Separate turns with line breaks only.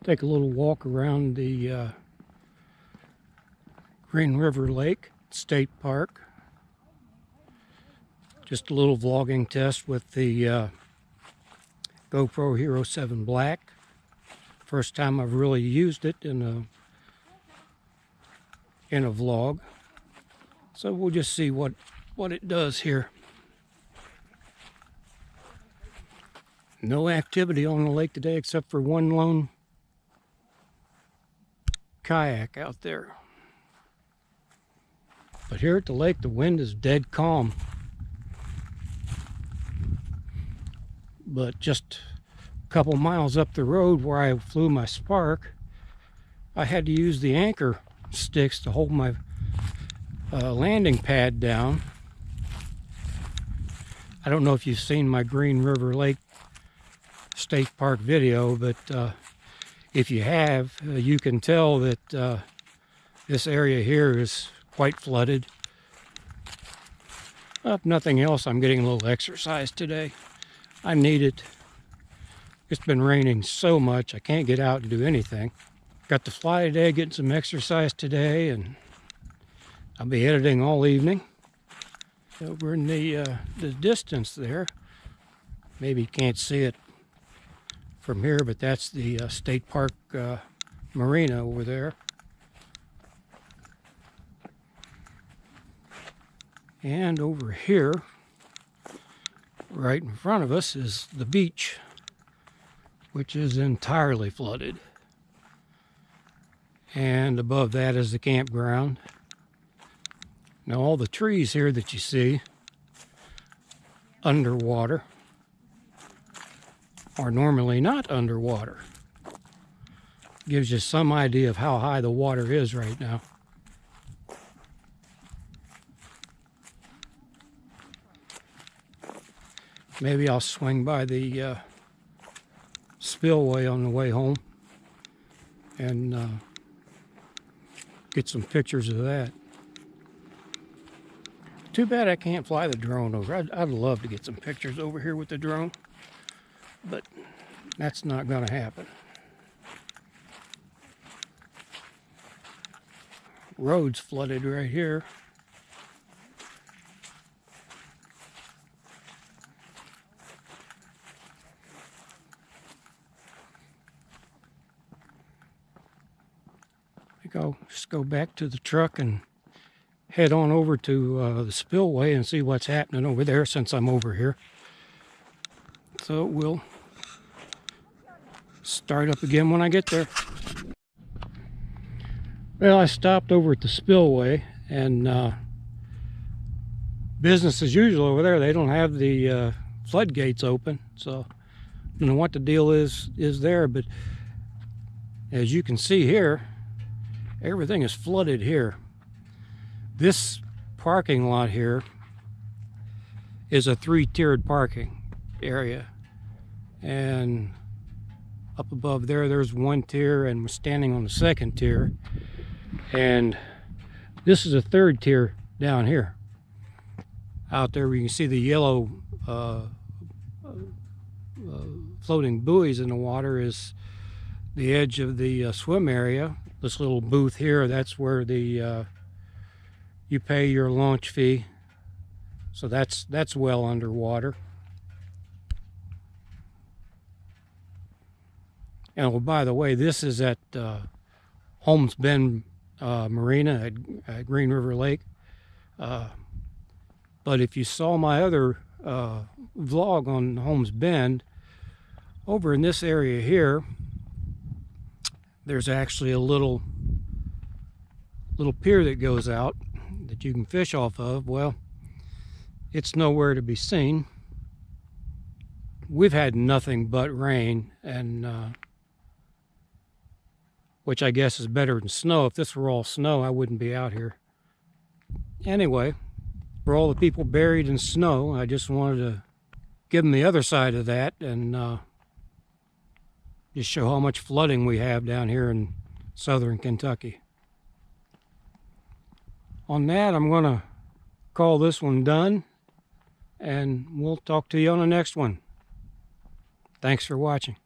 Take a little walk around the Green River Lake State Park. Just a little vlogging test with the GoPro Hero 7 Black. First time I've really used it in a vlog. So we'll just see what it does here. No activity on the lake today except for one lone kayak out there. But here at the lake, the wind is dead calm. But just a couple miles up the road where I flew my Spark, I had to use the anchor sticks to hold my landing pad down. I don't know if you've seen my Green River Lake State Park video, but if you have, you can tell that this area here is quite flooded. If nothing else, I'm getting a little exercise today. I need it. It's been raining so much, I can't get out and do anything. Got to fly today, getting some exercise today, and I'll be editing all evening. Over in the distance there, maybe you can't see it from here, but that's the State Park Marina over there. And over here, right in front of us, is the beach, which is entirely flooded. And above that is the campground. Now all the trees here that you see underwater are normally not underwater. Gives you some idea of how high the water is right now. Maybe I'll swing by the spillway on the way home and get some pictures of that. Too bad I can't fly the drone over. I'd love to get some pictures over here with the drone, but that's not going to happen. Road's flooded right here. I think I'll just go back to the truck and head on over to the spillway and see what's happening over there since I'm over here. So we'll start up again when I get there. Well, I stopped over at the spillway, and business as usual over there. They don't have the floodgates open, so I don't know what the deal is there, but as you can see here, everything is flooded here. This parking lot here is a three-tiered parking area, and up above there's one tier, and we're standing on the second tier, and this is a third tier down here. Out there where you can see the yellow floating buoys in the water is the edge of the swim area. This little booth here, that's where the you pay your launch fee, so that's well underwater. And well, by the way, this is at Holmes Bend Marina at Green River Lake. But if you saw my other vlog on Holmes Bend, over in this area here, there's actually a little pier that goes out that you can fish off of. Well, it's nowhere to be seen. We've had nothing but rain, and which I guess is better than snow. If this were all snow, I wouldn't be out here. Anyway, for all the people buried in snow, I just wanted to give them the other side of that and just show how much flooding we have down here in southern Kentucky. On that, I'm going to call this one done, and we'll talk to you on the next one. Thanks for watching.